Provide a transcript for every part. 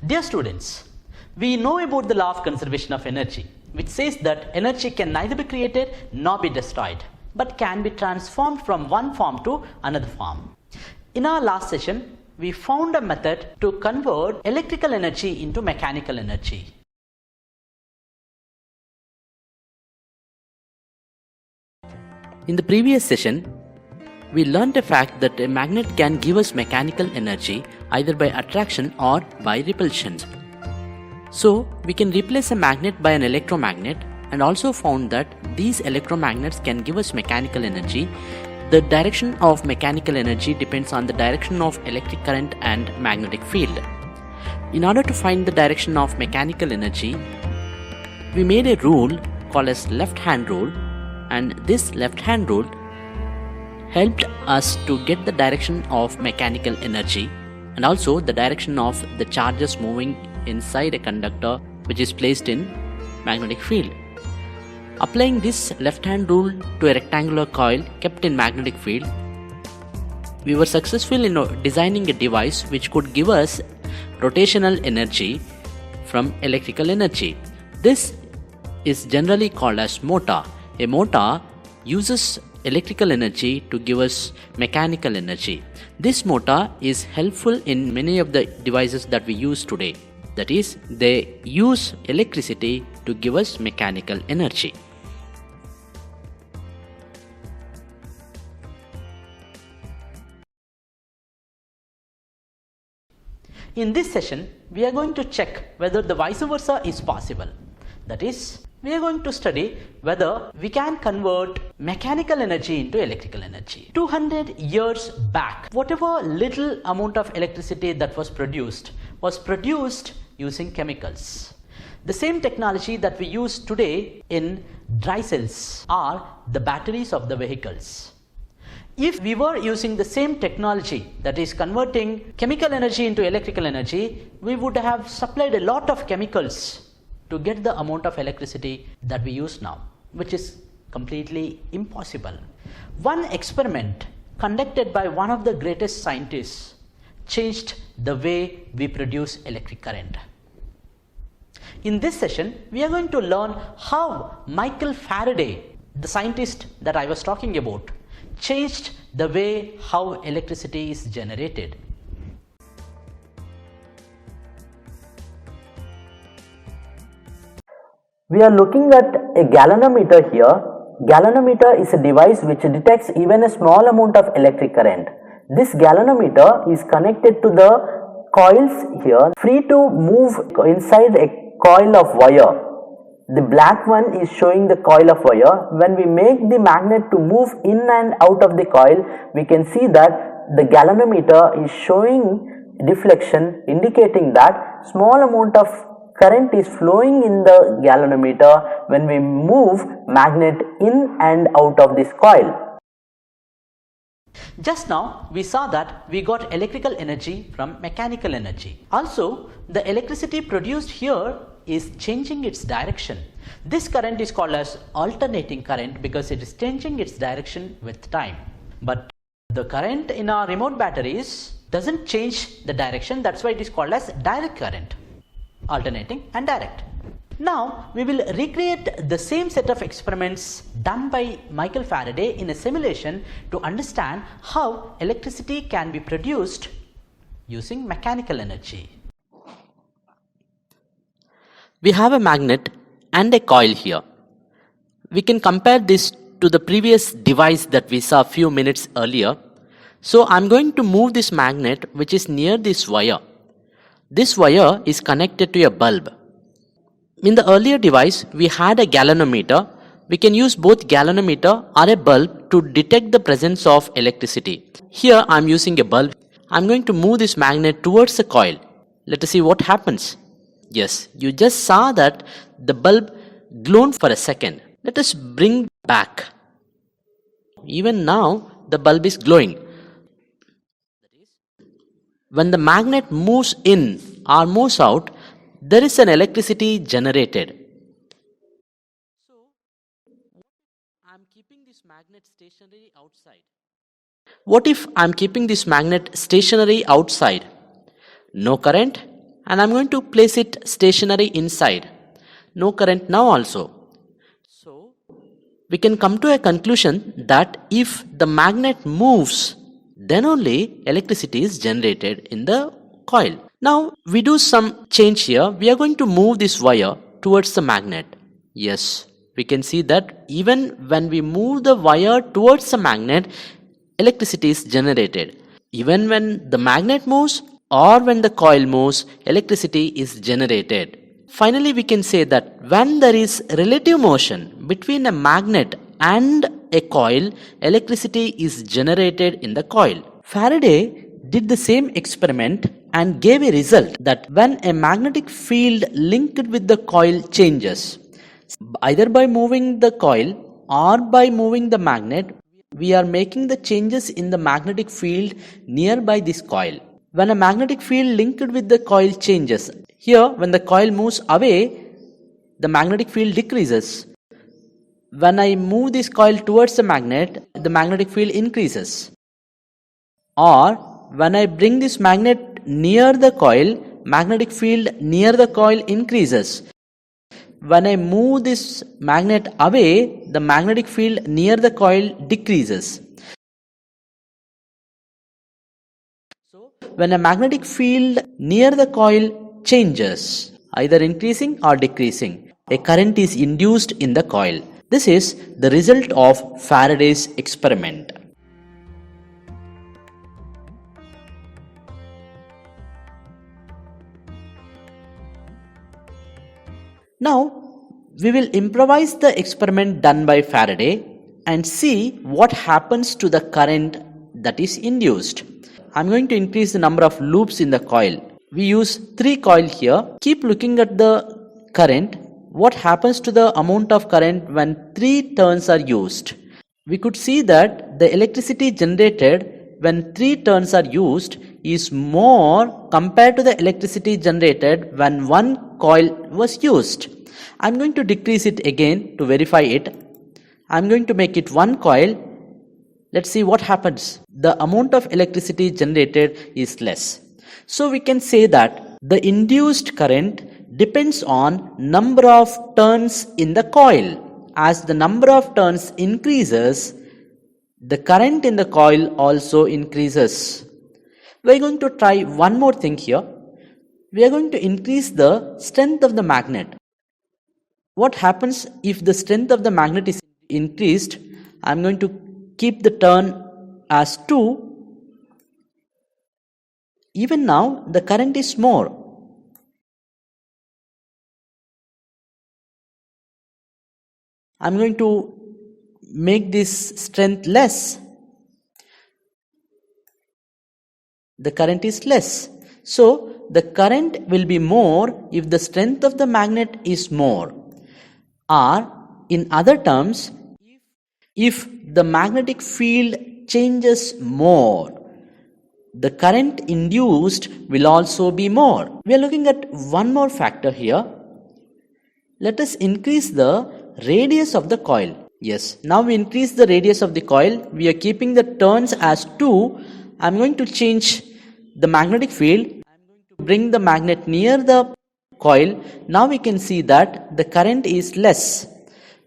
Dear students, we know about the law of conservation of energy, which says that energy can neither be created nor be destroyed, but can be transformed from one form to another form. In our last session, we found a method to convert electrical energy into mechanical energy. In the previous session, we learned the fact that a magnet can give us mechanical energy either by attraction or by repulsion. So, we can replace a magnet by an electromagnet, and also found that these electromagnets can give us mechanical energy. The direction of mechanical energy depends on the direction of electric current and magnetic field. In order to find the direction of mechanical energy, we made a rule called as left-hand rule, and this left-hand rule helped us to get the direction of mechanical energy and also the direction of the charges moving inside a conductor which is placed in magnetic field. Applying this left-hand rule to a rectangular coil kept in magnetic field, we were successful in designing a device which could give us rotational energy from electrical energy. This is generally called as motor. A motor uses electrical energy to give us mechanical energy. This motor is helpful in many of the devices that we use today. That is, they use electricity to give us mechanical energy. In this session, we are going to check whether the vice versa is possible. That is, we are going to study whether we can convert mechanical energy into electrical energy. 200 years back, whatever little amount of electricity that was produced using chemicals. The same technology that we use today in dry cells are the batteries of the vehicles. If we were using the same technology, that is converting chemical energy into electrical energy, we would have supplied a lot of chemicals to get the amount of electricity that we use now, which is completely impossible. One experiment conducted by one of the greatest scientists changed the way we produce electric current. In this session, we are going to learn how Michael Faraday, the scientist that I was talking about, changed the way how electricity is generated. We are looking at a galvanometer here. Galvanometer is a device which detects even a small amount of electric current. This galvanometer is connected to the coils here, free to move inside a coil of wire. The black one is showing the coil of wire. When we make the magnet to move in and out of the coil, we can see that the galvanometer is showing deflection, indicating that small amount of current is flowing in the galvanometer when we move magnet in and out of this coil. Just now we saw that we got electrical energy from mechanical energy. Also, the electricity produced here is changing its direction. This current is called as alternating current because it is changing its direction with time. But the current in our remote batteries doesn't change the direction, that's why it is called as direct current. Alternating and direct. Now we will recreate the same set of experiments done by Michael Faraday in a simulation to understand how electricity can be produced using mechanical energy. We have a magnet and a coil here. We can compare this to the previous device that we saw a few minutes earlier. So I am going to move this magnet which is near this wire. This wire is connected to a bulb. In the earlier device, we had a galvanometer. We can use both galvanometer or a bulb to detect the presence of electricity. Here I am using a bulb. I am going to move this magnet towards the coil. Let us see what happens. Yes, you just saw that the bulb glowed for a second. Let us bring back. Even now, the bulb is glowing. When the magnet moves in or moves out, there is an electricity generated. So, I am keeping this magnet stationary outside. What if I am keeping this magnet stationary outside? No current and I'm going to place it stationary inside. No current now also. So we can come to a conclusion that if the magnet moves, then only electricity is generated in the coil. Now we do some change here. We are going to move this wire towards the magnet. Yes, we can see that even when we move the wire towards the magnet, electricity is generated. Even when the magnet moves or when the coil moves, electricity is generated. Finally, we can say that when there is relative motion between a magnet and a coil, electricity is generated in the coil. Faraday did the same experiment and gave a result that when a magnetic field linked with the coil changes, either by moving the coil or by moving the magnet, we are making the changes in the magnetic field nearby this coil. When a magnetic field linked with the coil changes, here when the coil moves away, the magnetic field decreases. When I move this coil towards the magnetic field increases. Or when I bring this magnet near the coil, magnetic field near the coil increases. When I move this magnet away, the magnetic field near the coil decreases. So, when a magnetic field near the coil changes, either increasing or decreasing, a current is induced in the coil. This is the result of Faraday's experiment. Now, we will improvise the experiment done by Faraday and see what happens to the current that is induced. I am going to increase the number of loops in the coil. We use 3 coils here. Keep looking at the current. What happens to the amount of current when 3 turns are used? We could see that the electricity generated when 3 turns are used is more compared to the electricity generated when 1 coil was used. I am going to decrease it again to verify it. I am going to make it 1 coil. Let's see what happens. The amount of electricity generated is less. So we can say that the induced current depends on number of turns in the coil. As the number of turns increases, the current in the coil also increases. We are going to try one more thing here. We are going to increase the strength of the magnet. What happens if the strength of the magnet is increased? I am going to keep the turn as 2. Even now the current is more. I am going to make this strength less. The current is less. So the current will be more if the strength of the magnet is more. Or in other terms, if the magnetic field changes more, the current induced will also be more. We are looking at one more factor here. Let us increase the radius of the coil. Yes, now we increase the radius of the coil. We are keeping the turns as 2. I am going to change the magnetic field. I am going to bring the magnet near the coil. Now we can see that the current is less.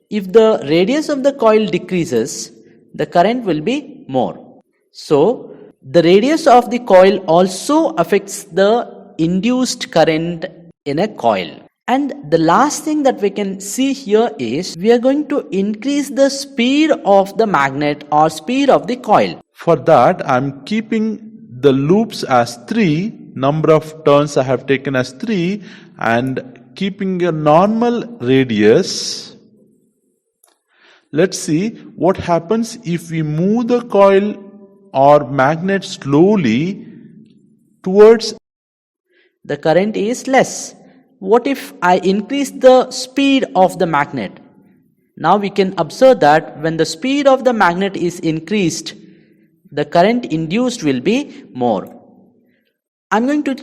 If the radius of the coil decreases, the current will be more. So the radius of the coil also affects the induced current in a coil. And the last thing that we can see here is we are going to increase the speed of the magnet or speed of the coil. For that, I am keeping the loops as 3, number of turns I have taken as 3, and keeping a normal radius. Let's see what happens if we move the coil or magnet slowly towards. The current is less. What if I increase the speed of the magnet? Now we can observe that when the speed of the magnet is increased, the current induced will be more. I am going to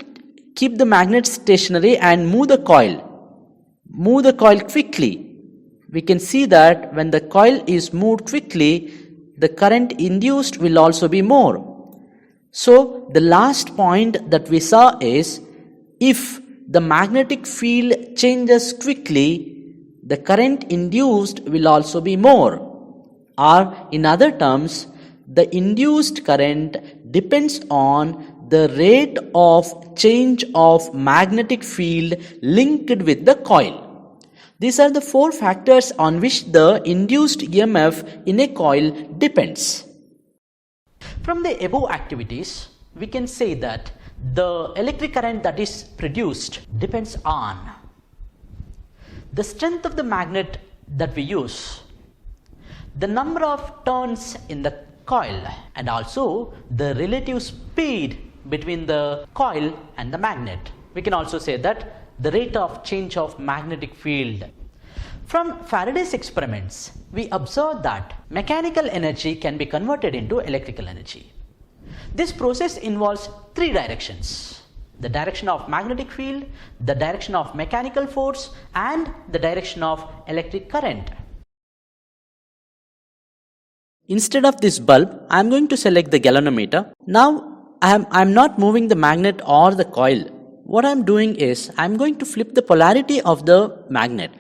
keep the magnet stationary and move the coil. Move the coil quickly. We can see that when the coil is moved quickly, the current induced will also be more. So the last point that we saw is if the magnetic field changes quickly, the current induced will also be more. Or in other terms, the induced current depends on the rate of change of magnetic field linked with the coil. These are the four factors on which the induced EMF in a coil depends. From the above activities, we can say that the electric current that is produced depends on the strength of the magnet that we use, the number of turns in the coil, and also the relative speed between the coil and the magnet. We can also say that the rate of change of magnetic field. From Faraday's experiments, we observed that mechanical energy can be converted into electrical energy. This process involves three directions: the direction of magnetic field, the direction of mechanical force, and the direction of electric current. Instead of this bulb, I am going to select the galvanometer. Now I am not moving the magnet or the coil. What I am doing is I am going to flip the polarity of the magnet.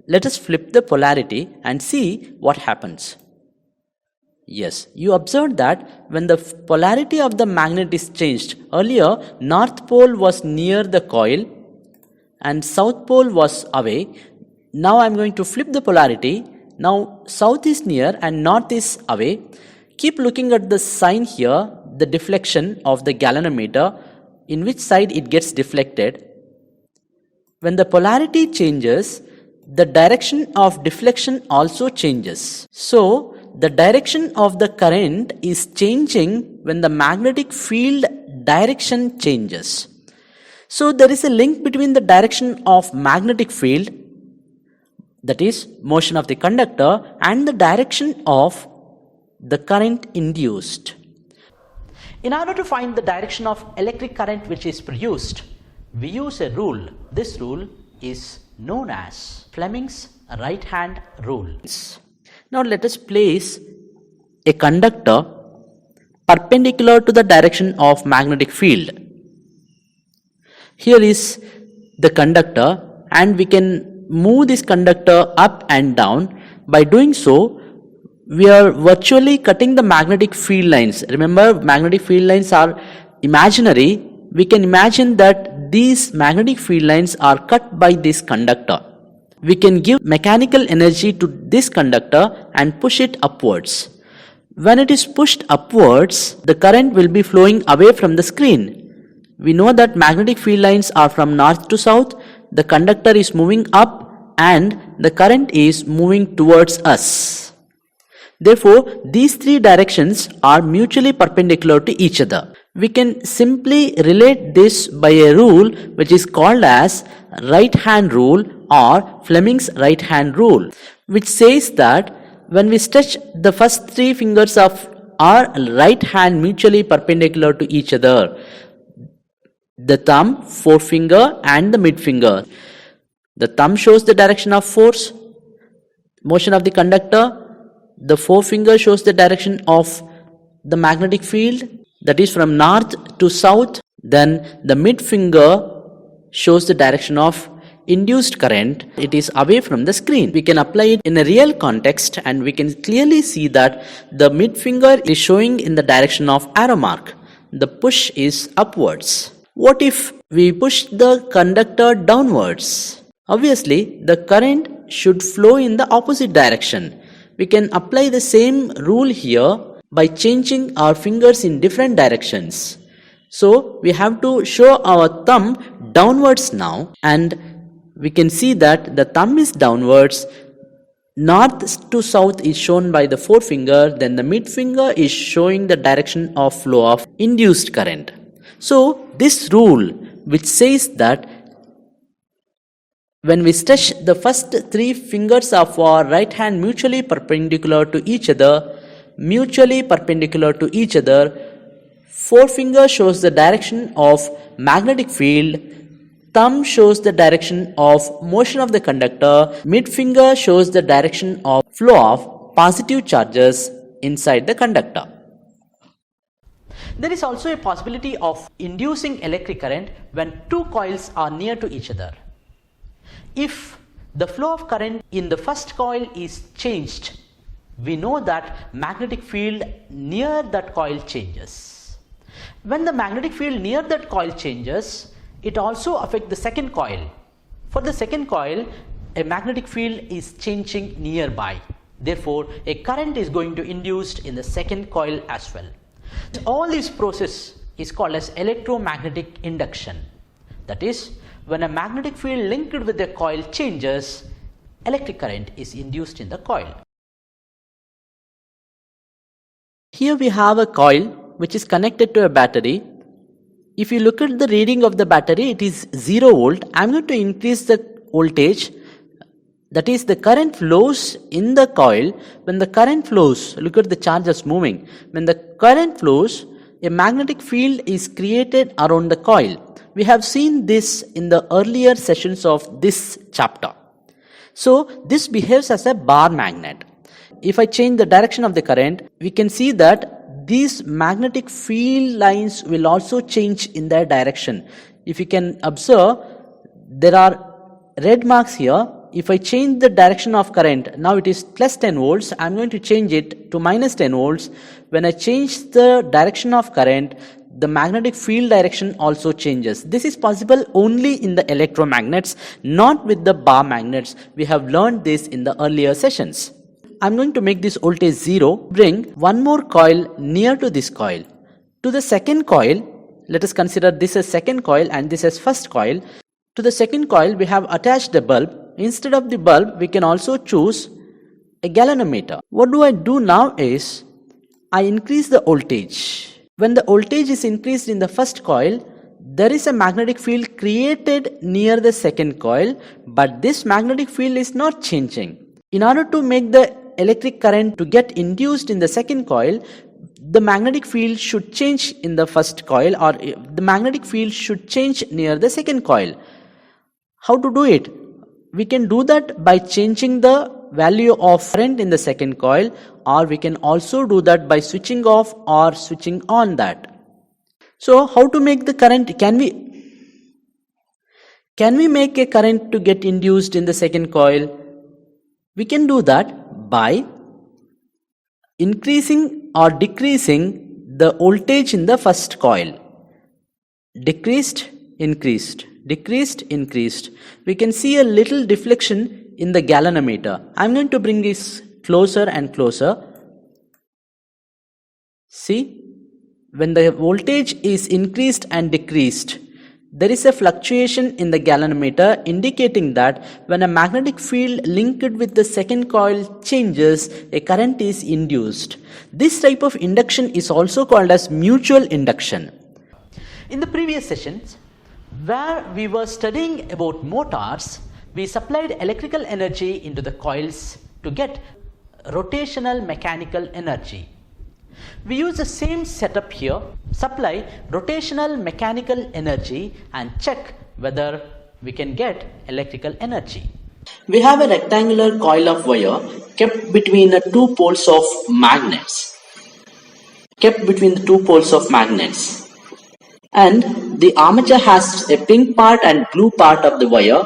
Let us flip the polarity and see what happens. Yes, you observed that when the polarity of the magnet is changed, earlier north pole was near the coil and south pole was away. Now I am going to flip the polarity. Now south is near and north is away. Keep looking at the sign here, the deflection of the galvanometer, in which side it gets deflected. When the polarity changes, the direction of deflection also changes. So the direction of the current is changing when the magnetic field direction changes. So there is a link between the direction of magnetic field, that is motion of the conductor, and the direction of the current induced. In order to find the direction of electric current which is produced, we use a rule. This rule is known as Fleming's right hand rule. Now let us place a conductor perpendicular to the direction of magnetic field. Here is the conductor, and we can move this conductor up and down. By doing so, we are virtually cutting the magnetic field lines. Remember, magnetic field lines are imaginary. We can imagine that these magnetic field lines are cut by this conductor. We can give mechanical energy to this conductor and push it upwards. When it is pushed upwards, the current will be flowing away from the screen. We know that magnetic field lines are from north to south. The conductor is moving up and the current is moving towards us. Therefore, these three directions are mutually perpendicular to each other. We can simply relate this by a rule which is called as right hand rule or Fleming's right hand rule, which says that when we stretch the first three fingers of our right hand mutually perpendicular to each other, the thumb, forefinger and the mid finger. The thumb shows the direction of force, motion of the conductor. The forefinger shows the direction of the magnetic field, that is from north to south. Then the mid finger shows the direction of induced current. It is away from the screen. We can apply it in a real context and we can clearly see that the mid finger is showing in the direction of arrow mark. The push is upwards. What if we push the conductor downwards? Obviously, the current should flow in the opposite direction. We can apply the same rule here by changing our fingers in different directions. So we have to show our thumb downwards now, and we can see that the thumb is downwards. North to south is shown by the forefinger, then the mid finger is showing the direction of flow of induced current. So this rule which says that when we stretch the first three fingers of our right hand mutually perpendicular to each other, forefinger shows the direction of magnetic field, thumb shows the direction of motion of the conductor, mid finger shows the direction of flow of positive charges inside the conductor. There is also a possibility of inducing electric current when two coils are near to each other. If the flow of current in the first coil is changed, we know that magnetic field near that coil changes. When the magnetic field near that coil changes, it also affects the second coil. For the second coil, a magnetic field is changing nearby. Therefore, a current is going to induced in the second coil as well. All this process is called as electromagnetic induction. That is, when a magnetic field linked with the coil changes, electric current is induced in the coil. Here we have a coil which is connected to a battery. If you look at the reading of the battery, it is 0 volt. I am going to increase the voltage. That is, the current flows in the coil. When the current flows, look at the charges moving. When the current flows, a magnetic field is created around the coil. We have seen this in the earlier sessions of this chapter. So, this behaves as a bar magnet. If I change the direction of the current, we can see that these magnetic field lines will also change in their direction. If you can observe, there are red marks here. If I change the direction of current, now it is plus 10 volts, I am going to change it to minus 10 volts. When I change the direction of current, the magnetic field direction also changes. This is possible only in the electromagnets, not with the bar magnets. We have learned this in the earlier sessions. I am going to make this voltage 0, bring one more coil near to this coil. To the second coil, let us consider this as second coil and this as first coil. To the second coil, we have attached a bulb. Instead of the bulb, we can also choose a galvanometer. What do I do now is, I increase the voltage. When the voltage is increased in the first coil, there is a magnetic field created near the second coil, but this magnetic field is not changing. In order to make the electric current to get induced in the second coil, the magnetic field should change in the first coil, or the magnetic field should change near the second coil. How to do it? We can do that by changing the value of current in the second coil, or we can also do that by switching off or switching on that. So how to make the current? Can we make a current to get induced in the second coil? We can do that by increasing or decreasing the voltage in the first coil. Decreased, increased, decreased, increased. We can see a little deflection in the galvanometer. I am going to bring this closer and closer. See, when the voltage is increased and decreased, there is a fluctuation in the galvanometer indicating that when a magnetic field linked with the second coil changes, a current is induced. This type of induction is also called as mutual induction. In the previous sessions, where we were studying about motors, we supplied electrical energy into the coils to get rotational mechanical energy. We use the same setup here, supply rotational mechanical energy and check whether we can get electrical energy. We have a rectangular coil of wire kept between the two poles of magnets. And the armature has a pink part and blue part of the wire.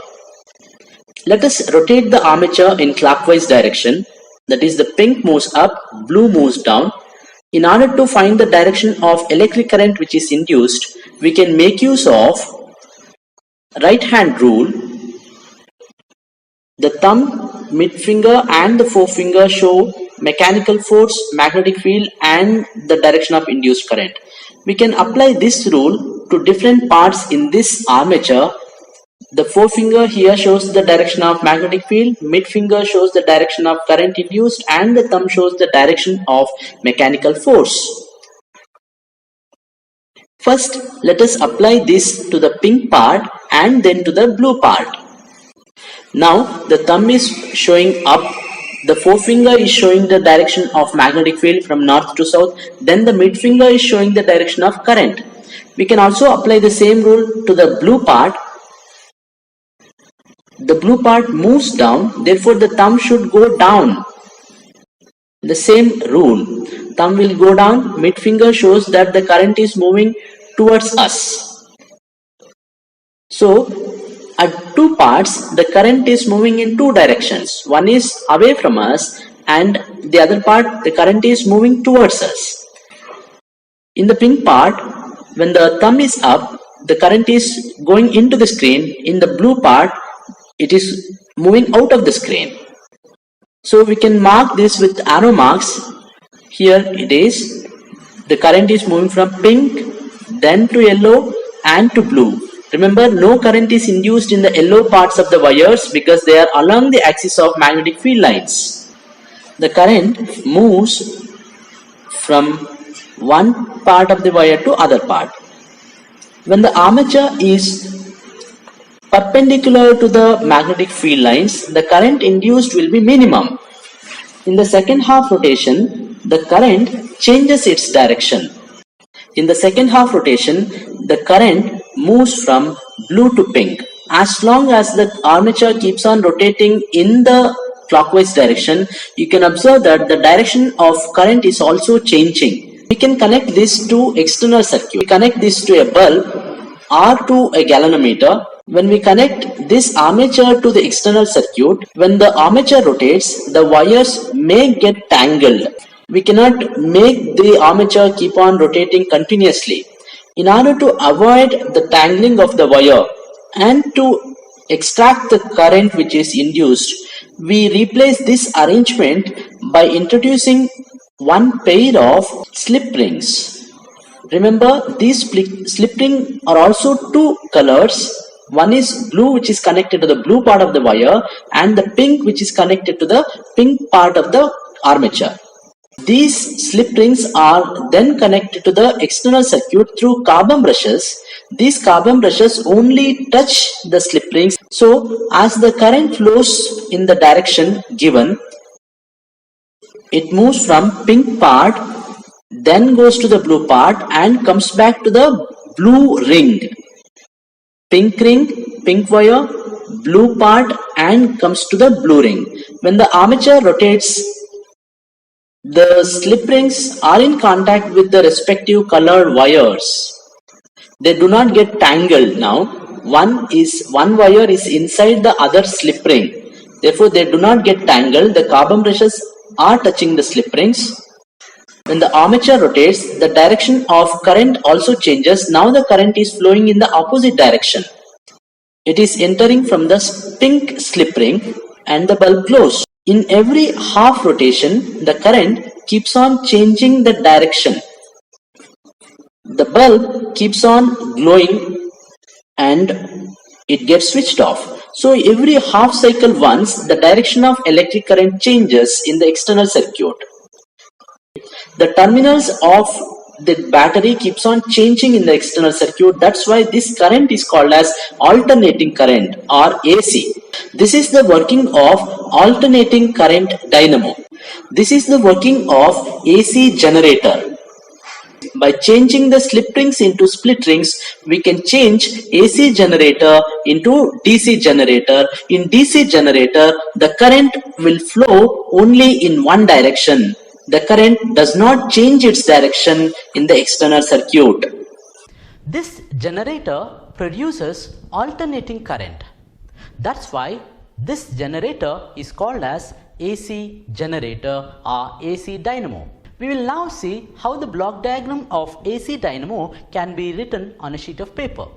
Let us rotate the armature in clockwise direction. That is, the pink moves up, blue moves down. In order to find the direction of electric current which is induced, we can make use of right hand rule. The thumb, mid finger and the forefinger show mechanical force, magnetic field and the direction of induced current. We can apply this rule to different parts in this armature. The forefinger here shows the direction of magnetic field, mid finger shows the direction of current induced and the thumb shows the direction of mechanical force. First, let us apply this to the pink part and then to the blue part. Now, the thumb is showing up, the forefinger is showing the direction of magnetic field from north to south, then the mid finger is showing the direction of current. We can also apply the same rule to the blue part. The blue part moves down, therefore the thumb should go down. The same rule. thumb will go down, mid finger shows that the current is moving towards us. So at two parts, the current is moving in two directions. One is away from us and the other part, the current is moving towards us. In the pink part, when the thumb is up, the current is going into the screen. In the blue part, it is moving out of the screen. So we can mark this with arrow marks. Here it is. The current is moving from pink, then to yellow and to blue. Remember, no current is induced in the yellow parts of the wires because they are along the axis of magnetic field lines. The current moves from one part of the wire to other part. When the armature is perpendicular to the magnetic field lines, the current induced will be minimum. In the second half rotation, the current changes its direction. In the second half rotation, the current moves from blue to pink. As long as the armature keeps on rotating in the clockwise direction, you can observe that the direction of current is also changing. We can connect this to external circuit. We connect this to a bulb or to a galvanometer. When we connect this armature to the external circuit, when the armature rotates, the wires may get tangled. We cannot make the armature keep on rotating continuously. In order to avoid the tangling of the wire and to extract the current which is induced, we replace this arrangement by introducing one pair of slip rings. Remember, these slip rings are also two colors. One is blue, which is connected to the blue part of the wire, and the pink, which is connected to the pink part of the armature. These slip rings are then connected to the external circuit through carbon brushes. These carbon brushes only touch the slip rings. So as the current flows in the direction given, it moves from pink part, then goes to the blue part and comes back to the blue ring. Pink ring, pink wire, blue part and comes to the blue ring. When the armature rotates, the slip rings are in contact with the respective colored wires. They do not get tangled now. One wire is inside the other slip ring. Therefore, they do not get tangled. The carbon brushes are touching the slip rings. When the armature rotates, the direction of current also changes. Now the current is flowing in the opposite direction. It is entering from the pink slip ring and the bulb glows. In every half rotation, the current keeps on changing the direction. The bulb keeps on glowing and it gets switched off. So every half cycle once, the direction of electric current changes in the external circuit. The terminals of the battery keeps on changing in the external circuit. That's why this current is called as alternating current or AC. This is the working of alternating current dynamo. This is the working of AC generator. By changing the slip rings into split rings, we can change AC generator into DC generator. In DC generator, the current will flow only in one direction. The current does not change its direction in the external circuit. This generator produces alternating current. That's why this generator is called as AC generator or AC dynamo. We will now see how the block diagram of AC dynamo can be written on a sheet of paper.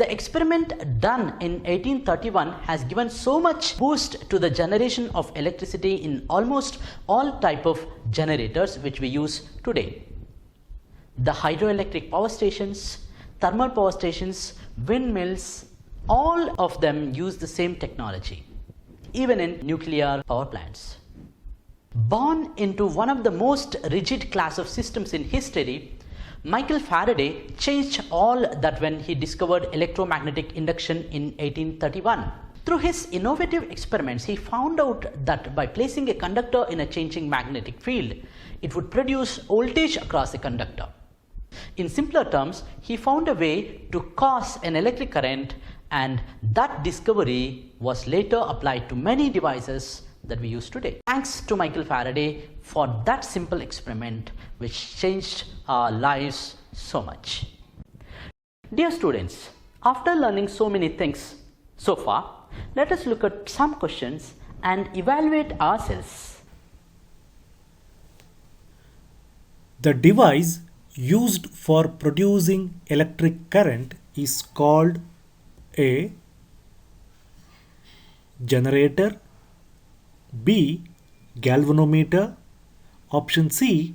The experiment done in 1831 has given so much boost to the generation of electricity in almost all type of generators which we use today. The hydroelectric power stations, thermal power stations, windmills, all of them use the same technology, even in nuclear power plants. Born into one of the most rigid class of systems in history, Michael Faraday changed all that when he discovered electromagnetic induction in 1831. Through his innovative experiments, he found out that by placing a conductor in a changing magnetic field, it would produce voltage across the conductor. In simpler terms, he found a way to cause an electric current, and that discovery was later applied to many devices that we use today. Thanks to Michael Faraday for that simple experiment which changed our lives so much. Dear students, after learning so many things so far, let us look at some questions and evaluate ourselves. The device used for producing electric current is called a generator, B. galvanometer, option C.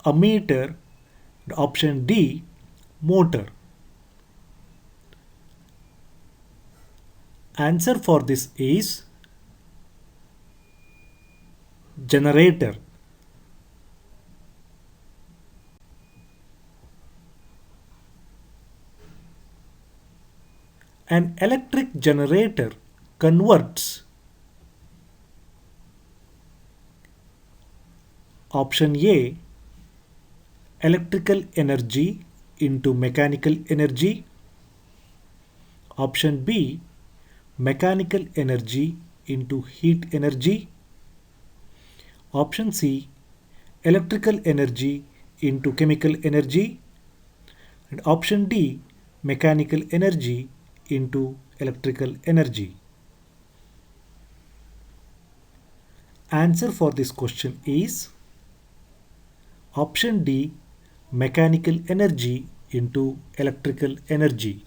ammeter, and option D. motor. Answer for this is generator. An electric generator converts option A electrical energy into mechanical energy, option B mechanical energy into heat energy, option C electrical energy into chemical energy, and option D mechanical energy into electrical energy. Answer for this question is option D mechanical energy into electrical energy.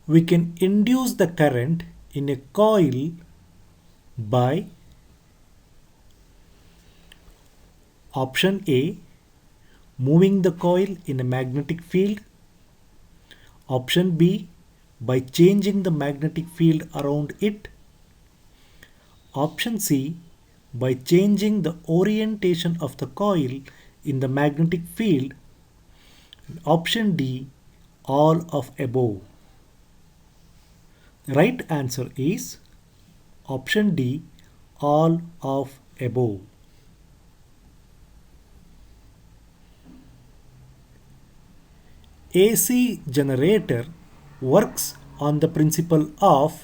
We can induce the current in a coil by option A moving the coil in a magnetic field, option B by changing the magnetic field around it, option C by changing the orientation of the coil in the magnetic field, and option D all of above. The right answer is option D all of above. AC generator works on the principle of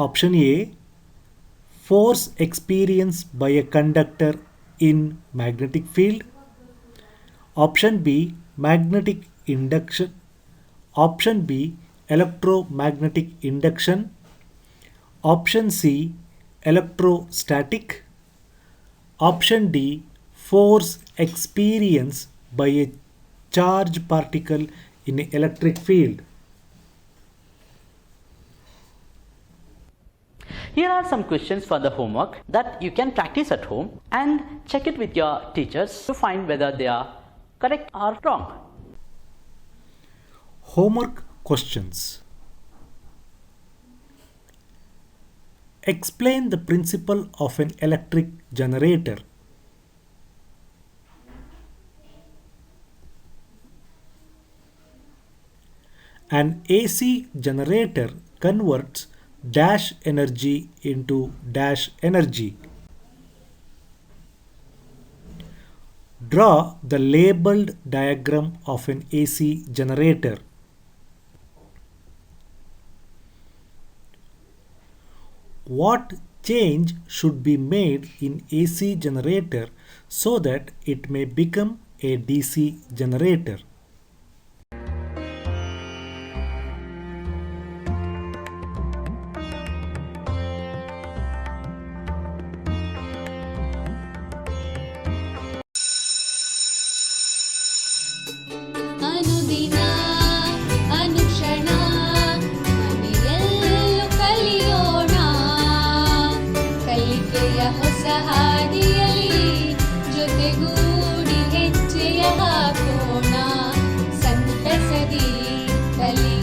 option A force experienced by a conductor in magnetic field, option B magnetic induction, option B electromagnetic induction, option C electrostatic, option D force experienced by a charged particle in an electric field. Here are some questions for the homework that you can practice at home and check it with your teachers to find whether they are correct or wrong. Homework questions. Explain the principle of an electric generator. An AC generator converts dash energy into dash energy. Draw the labeled diagram of an AC generator. What change should be made in AC generator so that it may become a DC generator? ಅನುದಿನ ಅನುಕ್ಷಣ ಮನೆಯಲ್ಲೂ ಕಲಿಯೋಣ ಕಲಿಕೆಯ ಹೊಸ ಹಾದಿಯಲ್ಲಿ ಜೊತೆಗೂಡಿ ಹೆಜ್ಜೆಯ ಹಾಕೋಣ ಸಂತಸದಿ ಕಲಿಯೋಣ